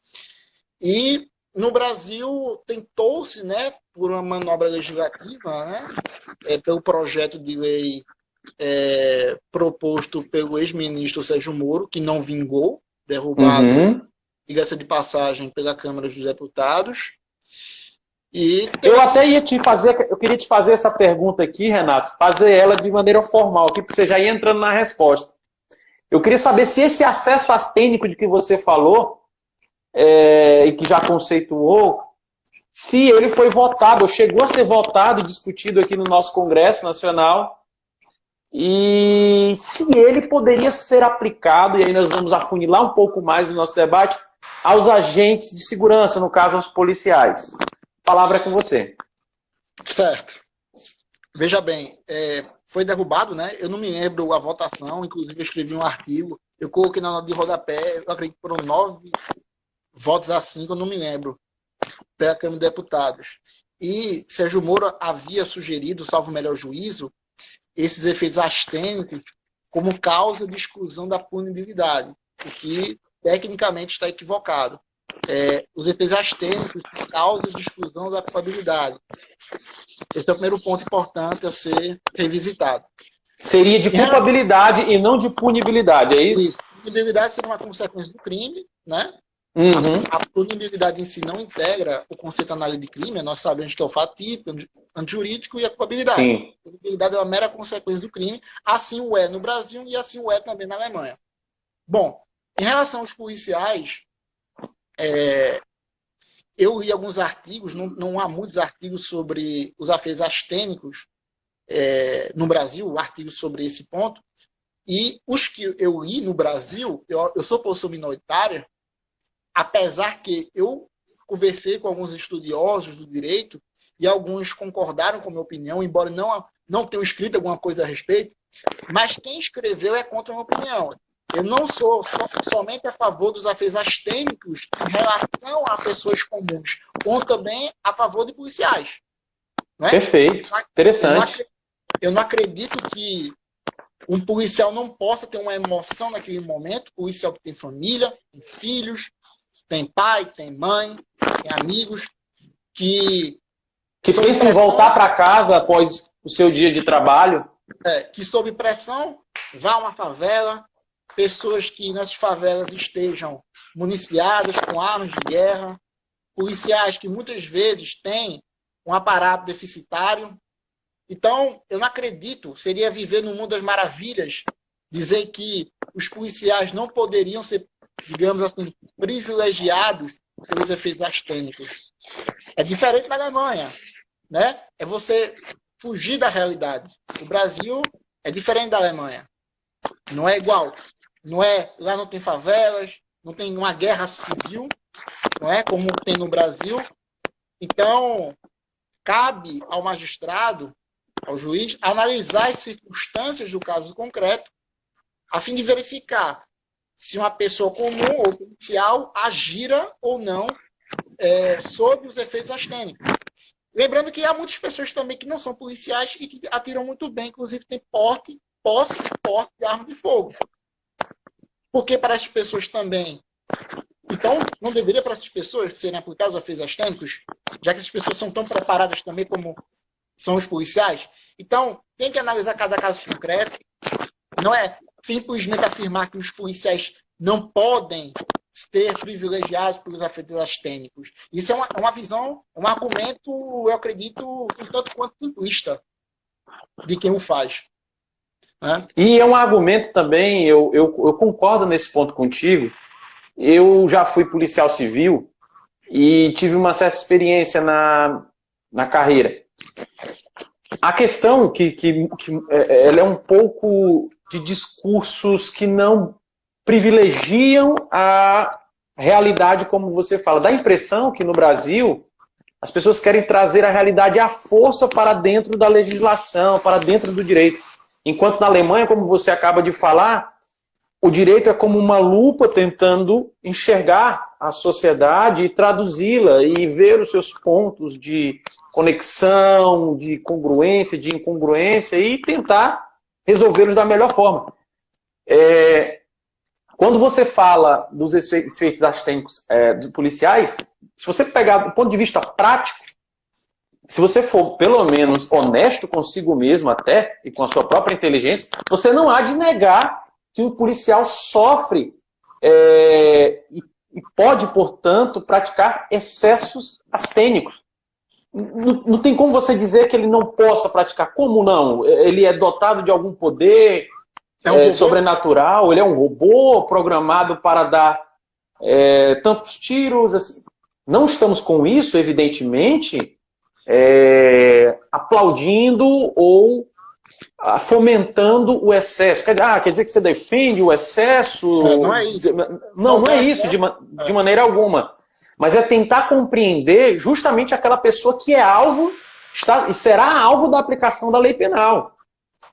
E no Brasil tentou-se, né, por uma manobra legislativa, né, pelo projeto de lei proposto pelo ex-ministro Sérgio Moro, que não vingou, derrubado, diga-se de passagem, pela Câmara dos Deputados. E eu queria te fazer essa pergunta aqui, Renato, fazer ela de maneira formal, aqui, porque você já ia entrando na resposta. Eu queria saber se esse acesso astênico de que você falou, e que já conceituou, se ele foi votado, ou chegou a ser votado e discutido aqui no nosso Congresso Nacional, e se ele poderia ser aplicado, e aí nós vamos afunilar um pouco mais o nosso debate, aos agentes de segurança, no caso aos policiais. A palavra é com você. Certo. Veja bem, foi derrubado, né? Eu não me lembro a votação, inclusive eu escrevi um artigo, eu coloquei na nota de rodapé, eu acredito que foram 9 votos a 5, eu não me lembro, pela Câmara de Deputados. E Sérgio Moro havia sugerido, salvo o melhor juízo, esses efeitos astênicos como causa de exclusão da punibilidade, o que tecnicamente está equivocado. Os efeitos astênicos são causa de exclusão da culpabilidade. Esse é o primeiro ponto importante a ser revisitado. Seria de culpabilidade e não de punibilidade, é isso? Isso. Punibilidade seria uma consequência do crime, né? A punibilidade em si não integra o conceito da análise de crime, nós sabemos que é o fato típico, antijurídico e a culpabilidade. Sim. A punibilidade é uma mera consequência do crime, assim o é no Brasil e assim o é também na Alemanha. Bom, em relação aos policiais, eu li alguns artigos, não há muitos artigos sobre os efeitos astênicos no Brasil, artigos sobre esse ponto, e os que eu li no Brasil, eu sou posição minoritária, apesar que eu conversei com alguns estudiosos do direito e alguns concordaram com a minha opinião, embora não tenham escrito alguma coisa a respeito, mas quem escreveu é contra a minha opinião. Eu não sou somente a favor dos efeitos astênicos em relação a pessoas comuns, como também a favor de policiais. Não é? Perfeito, interessante. Eu não acredito que um policial não possa ter uma emoção naquele momento, o policial que tem família, tem filhos, tem pai, tem mãe, tem amigos, que pensam em voltar para casa após o seu dia de trabalho. Que sob pressão vá a uma favela, pessoas que nas favelas estejam municiadas com armas de guerra, policiais que muitas vezes têm um aparato deficitário. Então, eu não acredito, seria viver no mundo das maravilhas, dizer que os policiais não poderiam ser, digamos assim, privilegiados pelos efeitos astênicos. É diferente na Alemanha, né? É você fugir da realidade. O Brasil é diferente da Alemanha. Não é igual. Lá não tem favelas, não tem uma guerra civil, não é como tem no Brasil. Então, cabe ao magistrado, ao juiz, analisar as circunstâncias do caso concreto, a fim de verificar se uma pessoa comum ou policial agira ou não sob os efeitos astênicos. Lembrando que há muitas pessoas também que não são policiais e que atiram muito bem, inclusive tem posse de arma de fogo. Porque para essas pessoas também... Então, não deveria para essas pessoas serem aplicados os efeitos astênicos, já que essas pessoas são tão preparadas também como são os policiais? Então, tem que analisar cada caso concreto. Não é simplesmente afirmar que os policiais não podem ser privilegiados pelos efeitos astênicos. Isso é uma visão, um argumento, eu acredito, um tanto quanto simplista de quem o faz. Né? E é um argumento também, eu concordo nesse ponto contigo. Eu já fui policial civil e tive uma certa experiência na carreira. A questão ela é um pouco de discursos que não privilegiam a realidade, como você fala. Dá a impressão que no Brasil as pessoas querem trazer a realidade à força para dentro da legislação, para dentro do direito. Enquanto na Alemanha, como você acaba de falar, o direito é como uma lupa tentando enxergar a sociedade e traduzi-la e ver os seus pontos de conexão, de congruência, de incongruência e tentar resolvê-los da melhor forma. Quando você fala dos efeitos astênicos policiais, se você pegar do ponto de vista prático, se você for pelo menos honesto consigo mesmo até, e com a sua própria inteligência, você não há de negar que o policial sofre e pode, portanto, praticar excessos astênicos. Não tem como você dizer que ele não possa praticar. Como não? Ele é dotado de algum poder sobrenatural, ele é um robô programado para dar tantos tiros. Assim. Não estamos com isso, evidentemente, aplaudindo ou fomentando o excesso. Quer dizer que você defende o excesso? Não é isso. Não é isso de maneira alguma. Mas é tentar compreender justamente aquela pessoa que é alvo, e será alvo da aplicação da lei penal.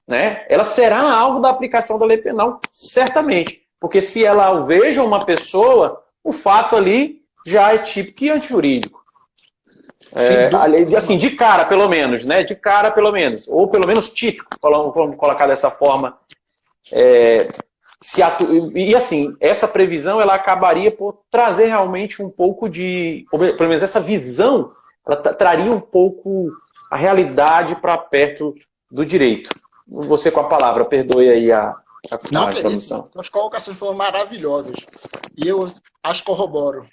Né? Ela será alvo da aplicação da lei penal, certamente. Porque se ela alveja uma pessoa, o fato ali já é típico e antijurídico. Assim, de cara, pelo menos, né? De cara, pelo menos. Ou pelo menos típico, vamos colocar dessa forma. E assim, essa previsão ela acabaria por trazer realmente um pouco de... Ou pelo menos essa visão, ela traria um pouco a realidade para perto do direito. Você com a palavra, perdoe aí a introdução. As colocações foram maravilhosas. E eu acho que corroboro.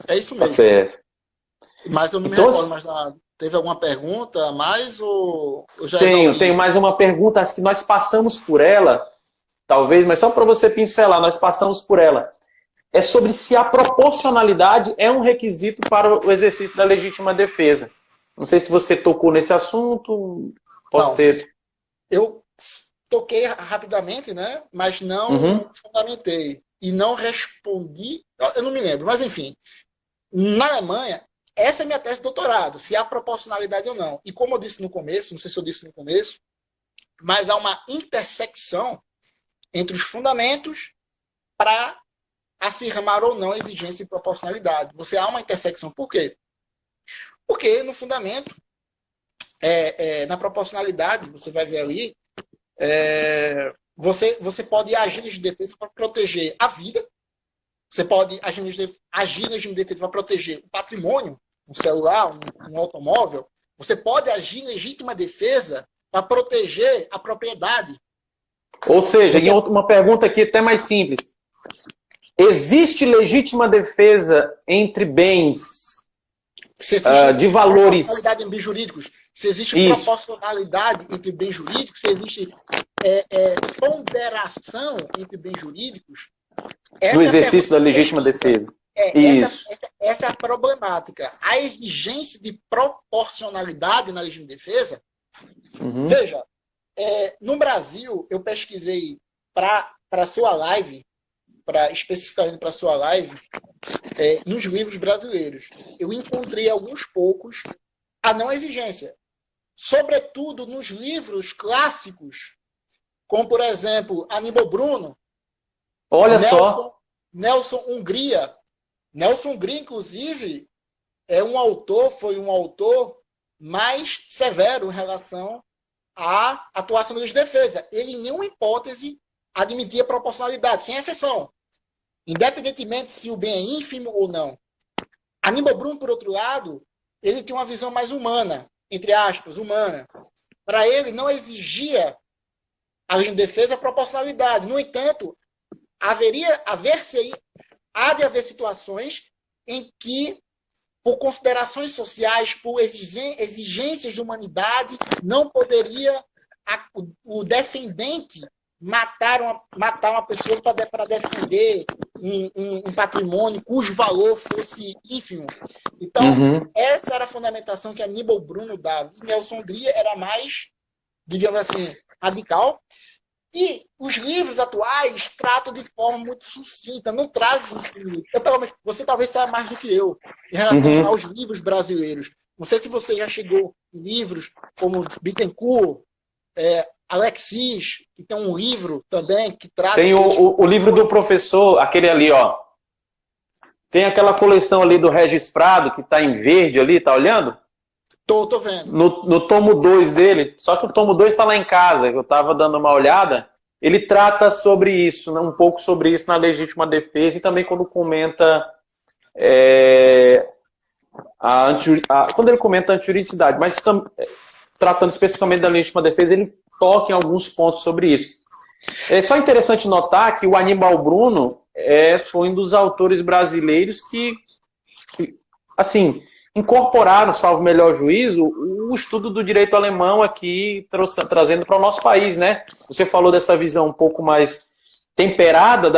É isso mesmo. Tá certo. Mas eu não me recordo mais nada. Teve alguma pergunta a mais? Ou já tenho mais uma pergunta, acho que nós passamos por ela, talvez, mas só para você pincelar, nós passamos por ela. É sobre se a proporcionalidade é um requisito para o exercício da legítima defesa. Não sei se você tocou nesse assunto. Eu toquei rapidamente, né? Mas não fundamentei. E não respondi. Eu não me lembro, mas enfim. Na Alemanha, essa é a minha tese de doutorado, se há proporcionalidade ou não. E como eu disse no começo, não sei se eu disse no começo, mas há uma intersecção entre os fundamentos para afirmar ou não a exigência de proporcionalidade. Você há uma intersecção. Por quê? Porque no fundamento, na proporcionalidade, você vai ver ali, você pode agir de defesa para proteger a vida, você pode agir em defesa para proteger o patrimônio, um celular, um automóvel. Você pode agir em legítima defesa para proteger a propriedade. Ou seja, uma pergunta aqui até mais simples. Existe legítima defesa entre bens de valores... Proporcionalidade em bens jurídicos. Se existe proporcionalidade entre bens jurídicos, se existe ponderação entre bens jurídicos... No exercício da legítima defesa. Essa é a problemática. A exigência de proporcionalidade na legítima defesa... Veja, no Brasil, eu pesquisei para sua live, especificamente para sua live, nos livros brasileiros. Eu encontrei alguns poucos a não exigência. Sobretudo nos livros clássicos, como, por exemplo, Aníbal Bruno, Olha só. Nelson Hungria. Nelson Hungria, inclusive, foi um autor mais severo em relação à atuação de defesa. Ele, em nenhuma hipótese, admitia proporcionalidade, sem exceção. Independentemente se o bem é ínfimo ou não. Aníbal Bruno, por outro lado, ele tinha uma visão mais humana, entre aspas, humana. Para ele, não exigia a legítima defesa a proporcionalidade. No entanto, há de haver situações em que, por considerações sociais, por exigências de humanidade, não poderia o defendente matar uma pessoa para defender um patrimônio cujo valor fosse ínfimo. Então, essa era a fundamentação que Aníbal Bruno dava. E Nelson Hungria era mais, digamos assim, radical. E os livros atuais tratam de forma muito sucinta, não trazem isso. Você talvez saiba mais do que eu em relação aos livros brasileiros. Não sei se você já chegou em livros como Bittencourt, Alexis, que tem um livro também que trata... Tem o livro do professor, aquele ali, ó. Tem aquela coleção ali do Regis Prado, que está em verde ali, tá olhando? Tô vendo. No tomo 2 dele, só que o tomo 2 está lá em casa, eu estava dando uma olhada, ele trata sobre isso, né, um pouco sobre isso na legítima defesa e também quando comenta quando ele comenta a antijuridicidade, mas tratando especificamente da legítima defesa, ele toca em alguns pontos sobre isso. É só interessante notar que o Aníbal Bruno foi um dos autores brasileiros que assim, incorporaram, salvo melhor juízo, o estudo do direito alemão aqui, trazendo para o nosso país, né? Você falou dessa visão um pouco mais temperada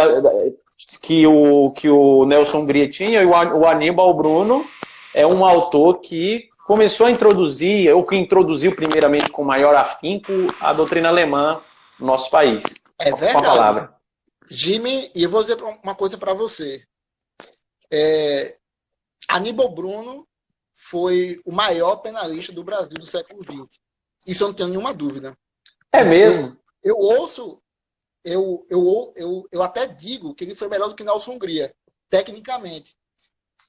que o Nelson Hungria tinha, e o Aníbal Bruno é um autor que começou a introduzir, ou que introduziu primeiramente com maior afinco, a doutrina alemã no nosso país. É verdade. Com a palavra. Jimmy, e eu vou dizer uma coisa para você. Aníbal Bruno foi o maior penalista do Brasil do século XX. Isso eu não tenho nenhuma dúvida. É mesmo? Eu ouço, eu até digo que ele foi melhor do que Nelson Hungria, tecnicamente.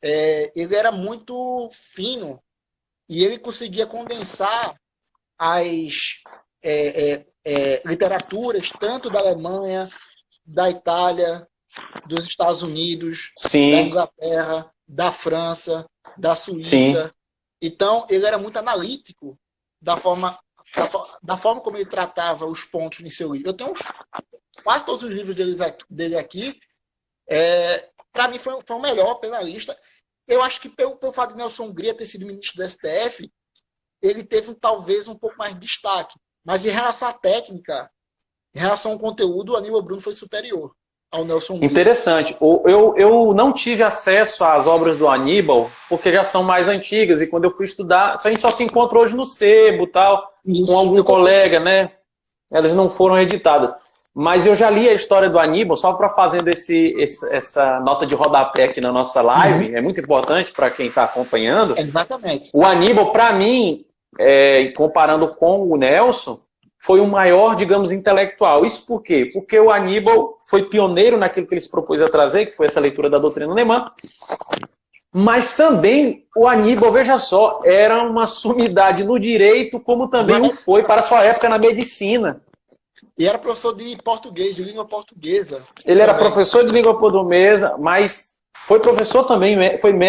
Ele era muito fino e ele conseguia condensar as literaturas, tanto da Alemanha, da Itália, dos Estados Unidos, Sim. da Inglaterra, da França, da Suíça. Sim. Então, ele era muito analítico da forma como ele tratava os pontos em seu livro. Eu tenho quase todos os livros dele aqui. Para mim, foi o melhor penalista. Eu acho que, pelo fato de Nelson Hungria ter sido ministro do STF, ele teve talvez um pouco mais de destaque. Mas em relação à técnica, em relação ao conteúdo, o Aníbal Bruno foi superior ao Nelson Hungria. Interessante. Eu não tive acesso às obras do Aníbal, porque já são mais antigas, e quando eu fui estudar, a gente só se encontra hoje no sebo, tal, com algum colega, né? Elas não foram editadas. Mas eu já li a história do Aníbal, só para fazendo essa nota de rodapé aqui na nossa live, é muito importante para quem está acompanhando. Exatamente. O Aníbal, para mim, comparando com o Nelson, foi o maior, digamos, intelectual. Isso por quê? Porque o Aníbal foi pioneiro naquilo que ele se propôs a trazer, que foi essa leitura da doutrina alemã. Mas também o Aníbal, veja só, era uma sumidade no direito, como também o foi para a sua época na medicina. E era professor de português, de língua portuguesa. Ele era professor de língua portuguesa, mas foi professor também,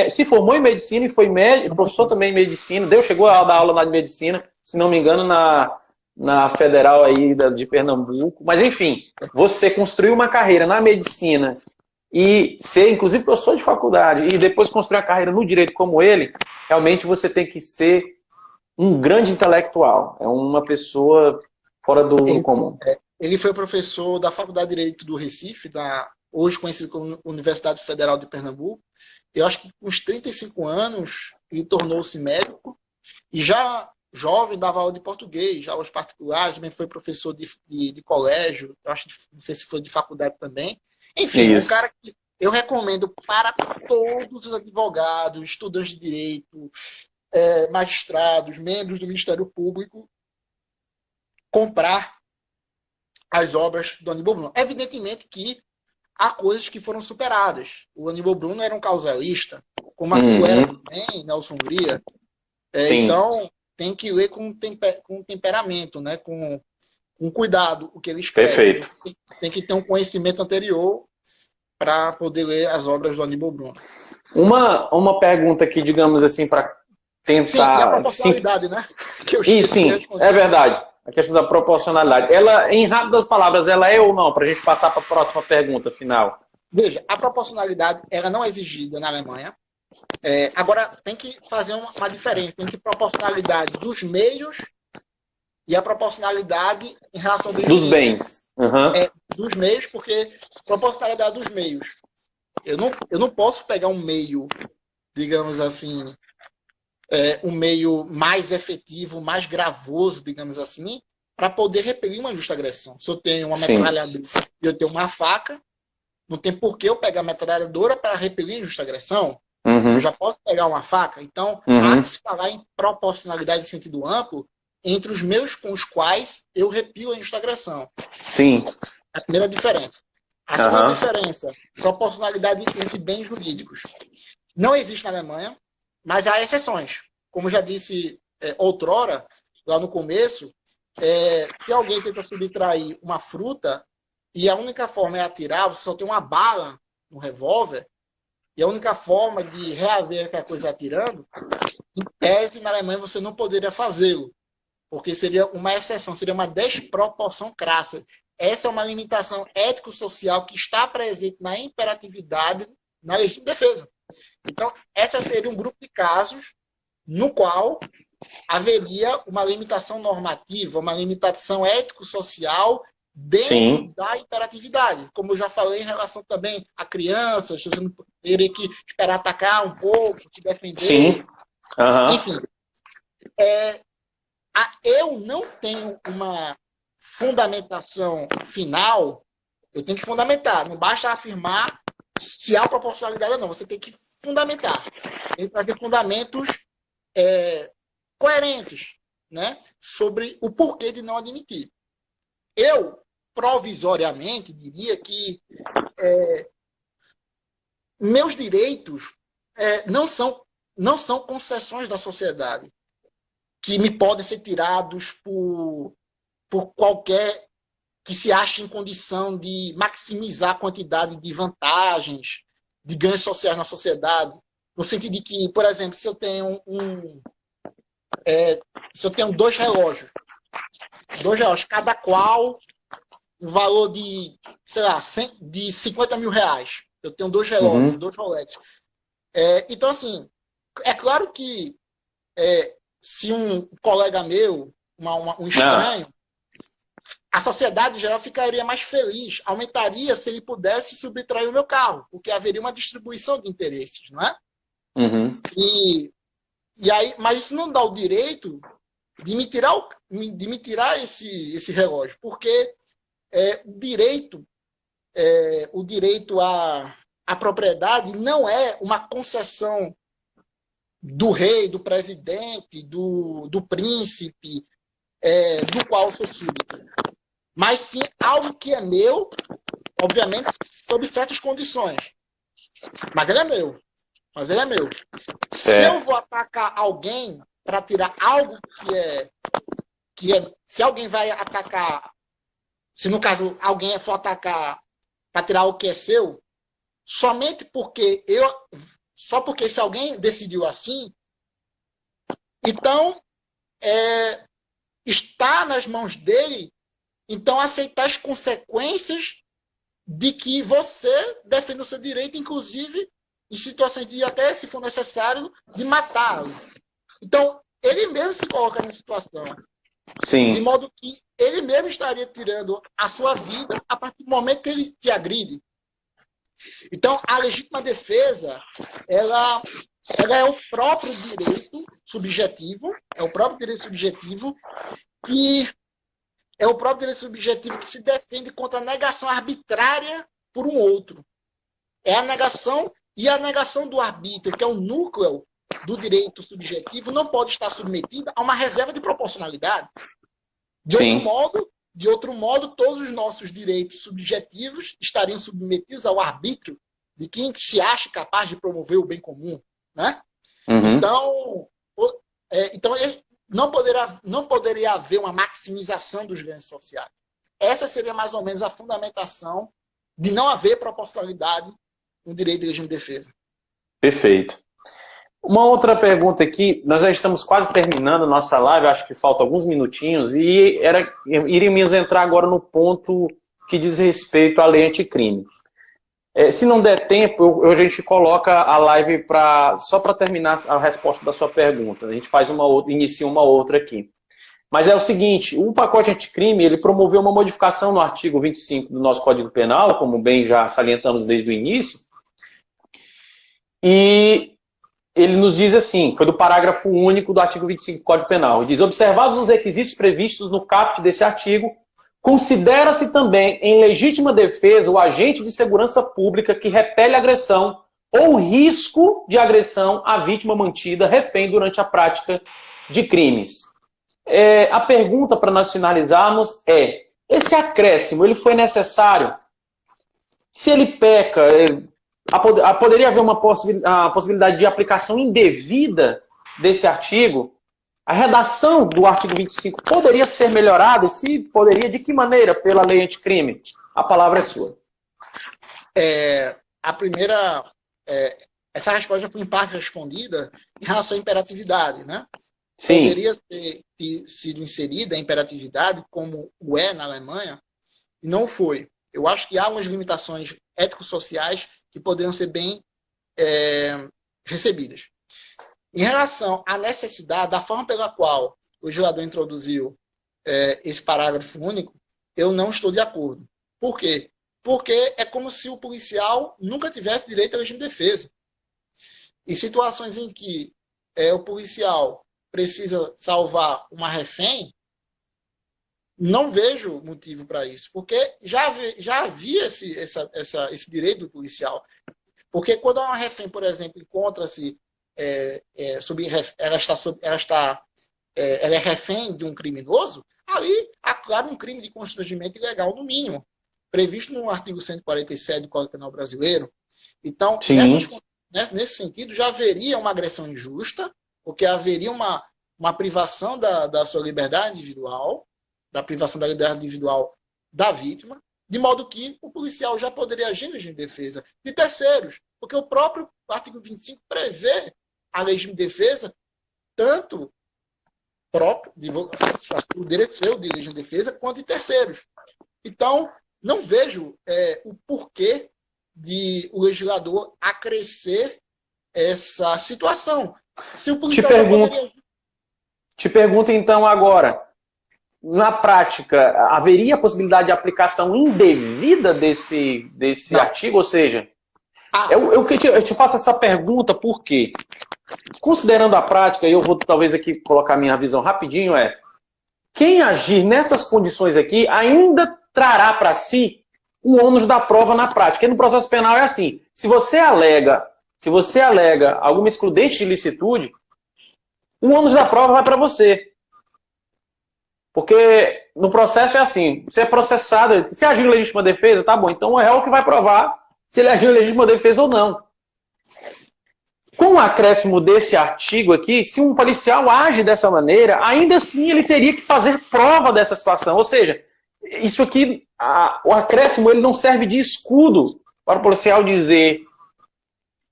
se formou em medicina e foi professor também em medicina. Chegou a dar aula na medicina, se não me engano, na Federal aí de Pernambuco. Mas, enfim, você construiu uma carreira na medicina e ser, inclusive, professor de faculdade, e depois construir uma carreira no direito como ele, realmente você tem que ser um grande intelectual. É uma pessoa fora do comum. Ele foi professor da Faculdade de Direito do Recife, hoje conhecido como Universidade Federal de Pernambuco. Eu acho que com uns 35 anos ele tornou-se médico e já jovem dava aula de português, aulas particulares, também foi professor de colégio, eu acho, não sei se foi de faculdade também. Enfim, um cara que eu recomendo para todos os advogados, estudantes de direito, magistrados, membros do Ministério Público, comprar as obras do Aníbal Bruno. Evidentemente que há coisas que foram superadas. O Aníbal Bruno era um causalista, como era também Nelson Hungria. Então, tem que ler com temperamento, né? com cuidado o que ele escreve. Perfeito. Tem que ter um conhecimento anterior para poder ler as obras do Aníbal Bruno. Uma pergunta aqui, digamos assim, para tentar... Sim, a proporcionalidade, né? Sim, é verdade. A questão da proporcionalidade. Ela, em rápidas palavras, ela é ou não? Para a gente passar para a próxima pergunta final. Veja, a proporcionalidade ela não é exigida na Alemanha. Agora, tem que fazer uma diferença entre proporcionalidade dos meios e a proporcionalidade em relação dos bens. Dos meios, porque proporcionalidade dos meios. Eu não posso pegar um meio, digamos assim, um meio mais efetivo, mais gravoso, digamos assim, para poder repelir uma justa agressão. Se eu tenho uma metralhadora e eu tenho uma faca, não tem por que eu pegar a metralhadora para repelir a justa agressão. Eu já posso pegar uma faca. Então, há que se falar em proporcionalidade em sentido amplo entre os meios com os quais eu repilo a injusta agressão. Sim. A primeira diferença. A segunda diferença, proporcionalidade entre bens jurídicos. Não existe na Alemanha, mas há exceções. Como já disse outrora, lá no começo, se alguém tenta subtrair uma fruta e a única forma é atirar, você só tem uma bala no revólver, e a única forma de reaver aquela coisa atirando, em tese, na Alemanha, você não poderia fazê-lo, porque seria uma exceção, seria uma desproporção crassa. Essa é uma limitação ético-social que está presente na imperatividade na legítima defesa. Então, essa seria um grupo de casos no qual haveria uma limitação normativa, uma limitação ético-social dentro da imperatividade. Como eu já falei em relação também a crianças, você não teria que esperar atacar um pouco, se defender. Sim. Enfim, eu não tenho uma fundamentação final, eu tenho que fundamentar. Não basta afirmar se há proporcionalidade ou não. Você tem que fundamentar. Tem que trazer fundamentos coerentes, né, sobre o porquê de não admitir. Eu, provisoriamente, diria que meus direitos não são concessões da sociedade que me podem ser tirados por qualquer que se ache em condição de maximizar a quantidade de vantagens, de ganhos sociais na sociedade, no sentido de que, por exemplo, se eu tenho dois relógios, cada qual um valor de, sei lá, de 50 mil reais. Eu tenho dois relógios, dois Rolex. Então, assim, é claro que se um colega meu, um estranho, a sociedade em geral ficaria mais feliz, aumentaria se ele pudesse subtrair o meu carro, porque haveria uma distribuição de interesses, não é? E aí, mas isso não dá o direito de me tirar esse relógio, porque o direito à propriedade não é uma concessão do rei, do presidente, do príncipe, do qual eu sou súdito, mas sim algo que é meu, obviamente, sob certas condições. Mas ele é meu. Se eu vou atacar alguém para tirar algo se alguém vai atacar, se no caso alguém for atacar para tirar o que é seu, somente porque se alguém decidiu assim, então está nas mãos dele, então aceitar as consequências de que você defende o seu direito, inclusive em situações de até, se for necessário, de matá-lo. Então, ele mesmo se coloca nessa situação. Sim. De modo que ele mesmo estaria tirando a sua vida a partir do momento que ele te agride. Então, a legítima defesa, ela é o próprio direito subjetivo, que se defende contra a negação arbitrária por um outro. É a negação, e a negação do arbítrio, que é o núcleo do direito subjetivo, não pode estar submetida a uma reserva de proporcionalidade. De outro modo, todos os nossos direitos subjetivos estariam submetidos ao arbítrio de quem se acha capaz de promover o bem comum, né? Então não poderia haver uma maximização dos ganhos sociais. Essa seria mais ou menos a fundamentação de não haver proporcionalidade no direito de regime de defesa. Perfeito. Uma outra pergunta aqui, nós já estamos quase terminando a nossa live, acho que faltam alguns minutinhos, e iríamos entrar agora no ponto que diz respeito à lei anticrime. Se não der tempo, a gente coloca a live só para terminar a resposta da sua pergunta. A gente inicia uma outra aqui. Mas é o seguinte, o pacote anticrime, ele promoveu uma modificação no artigo 25 do nosso Código Penal, como bem já salientamos desde o início, e ele nos diz assim, foi do parágrafo único do artigo 25 do Código Penal, diz: observados os requisitos previstos no caput desse artigo, considera-se também em legítima defesa o agente de segurança pública que repele agressão ou risco de agressão à vítima mantida refém durante a prática de crimes. A pergunta para nós finalizarmos é: esse acréscimo ele foi necessário? Se ele peca, poderia haver a possibilidade de aplicação indevida desse artigo? A redação do artigo 25 poderia ser melhorada? Se poderia, de que maneira? Pela lei anticrime? A palavra é sua. A primeira... essa resposta já foi em parte respondida em relação à imperatividade, né? Sim. Poderia ter sido inserida a imperatividade, como o é na Alemanha, e não foi. Eu acho que há algumas limitações ético-sociais que poderiam ser bem recebidas. Em relação à necessidade, da forma pela qual o legislador introduziu esse parágrafo único, eu não estou de acordo. Por quê? Porque é como se o policial nunca tivesse direito ao regime de defesa. Em situações em que o policial precisa salvar uma refém, não vejo motivo para isso, porque já havia esse direito do policial. Porque quando uma refém, por exemplo, encontra-se ela é refém de um criminoso, ali há, claro, um crime de constrangimento ilegal, no mínimo, previsto no artigo 147 do Código Penal Brasileiro. Então, nesse sentido, já haveria uma agressão injusta, porque haveria uma privação da sua liberdade individual, da privação da liberdade individual da vítima, de modo que o policial já poderia agir no regime de defesa de terceiros, porque o próprio artigo 25 prevê a regime de defesa, tanto próprio, o direito seu de regime de defesa, quanto de terceiros. Então, não vejo o porquê de o legislador acrescer essa situação. Se o policial te pergunto então agora, na prática, haveria a possibilidade de aplicação indevida desse artigo? Ou seja, eu te faço essa pergunta porque, considerando a prática, e eu vou talvez aqui colocar minha visão rapidinho, quem agir nessas condições aqui ainda trará para si o ônus da prova na prática. E no processo penal é assim, se você alega alguma excludente de ilicitude, o ônus da prova vai para você. Porque no processo é assim, você é processado, se agir em legítima defesa, tá bom, então o réu que vai provar se ele agiu em legítima defesa ou não. Com o acréscimo desse artigo aqui, se um policial age dessa maneira, ainda assim ele teria que fazer prova dessa situação. Ou seja, isso aqui, o acréscimo ele não serve de escudo para o policial dizer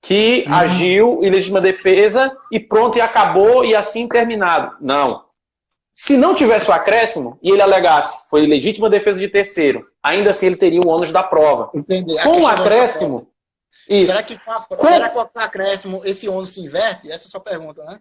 que agiu em legítima defesa e pronto, e acabou, e assim terminado. Não. Se não tivesse o acréscimo e ele alegasse foi legítima defesa de terceiro, ainda assim ele teria o ônus da prova. Entendi. Com o acréscimo... Isso. Será que com o acréscimo esse ônus se inverte? Essa é a sua pergunta, né?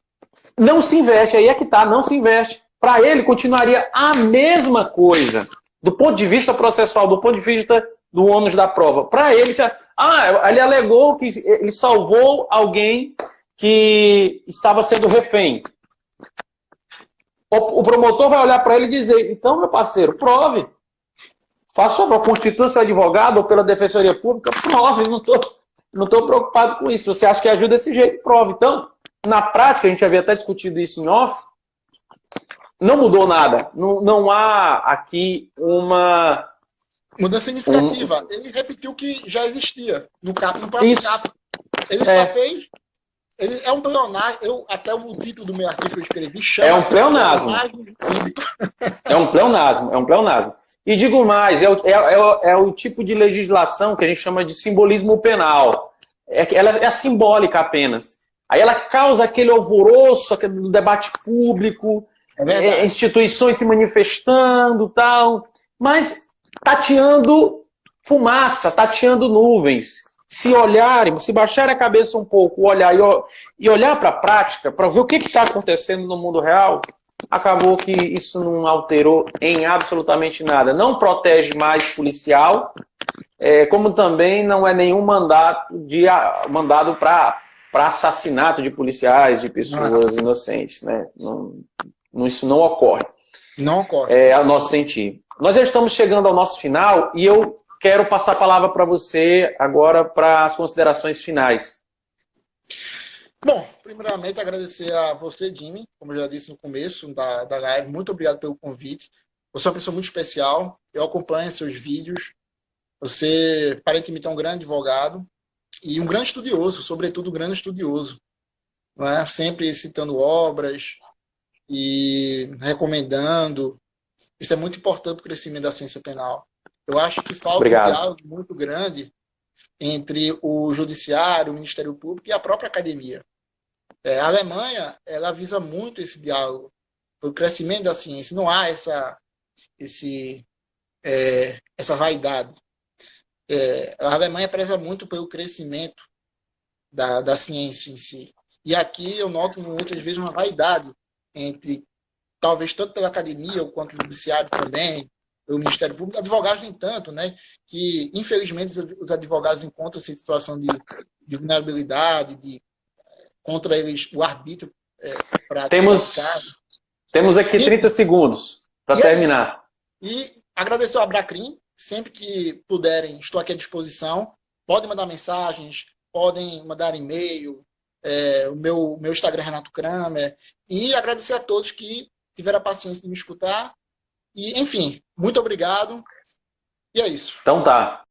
Não se inverte, aí é que tá, não se inverte. Para ele continuaria a mesma coisa. Do ponto de vista processual, do ponto de vista do ônus da prova. Para ele, ele alegou que ele salvou alguém que estava sendo refém. O promotor vai olhar para ele e dizer, então, meu parceiro, prove. Faça favor, constitua seu advogado ou pela Defensoria Pública, prove, não estou preocupado com isso. Você acha que ajuda desse jeito, prove. Então, na prática, a gente havia até discutido isso em off, não mudou nada. Não há aqui uma... mudança significativa. Ele repetiu o que já existia no próprio capo. Ele só fez... Ele é um pleonasmo. Até o título do meu artigo que eu escrevi chama... É um pleonasmo. É um pleonasmo. E digo mais, é o tipo de legislação que a gente chama de simbolismo penal. Ela é simbólica apenas. Aí ela causa aquele alvoroço, aquele debate público, instituições se manifestando, tal, mas tateando fumaça, tateando nuvens. Se olharem, se baixarem a cabeça um pouco, e olhar para a prática, para ver o que está acontecendo no mundo real, acabou que isso não alterou em absolutamente nada. Não protege mais policial, como também não é nenhum mandado para assassinato de policiais, de pessoas inocentes. Né? Isso não ocorre. Não ocorre. É o nosso sentir. Nós já estamos chegando ao nosso final e eu quero passar a palavra para você agora para as considerações finais. Bom, primeiramente agradecer a você, Jimmy, como eu já disse no começo da live, muito obrigado pelo convite. Você é uma pessoa muito especial, eu acompanho seus vídeos, você aparentemente é um grande advogado e um grande estudioso, sobretudo um grande estudioso, não é? Sempre citando obras e recomendando. Isso é muito importante para o crescimento da ciência penal. Eu acho que falta um Obrigado. diálogo muito grande entre o judiciário, o Ministério Público e a própria academia. A Alemanha, ela visa muito esse diálogo, o crescimento da ciência. Não há essa vaidade. A Alemanha preza muito pelo crescimento da ciência em si. E aqui eu noto muitas vezes uma vaidade entre, talvez tanto pela academia quanto o judiciário também, pelo Ministério Público, advogados nem tanto, né? Que infelizmente os advogados encontram-se em situação de vulnerabilidade, contra eles o arbítrio para Temos aqui 30 segundos para terminar. E agradecer ao Abracrim, sempre que puderem, estou aqui à disposição. Podem mandar mensagens, podem mandar e-mail, o meu Instagram é Renato Kramer, e agradecer a todos que tiveram a paciência de me escutar. E, enfim, muito obrigado. E é isso. Então tá.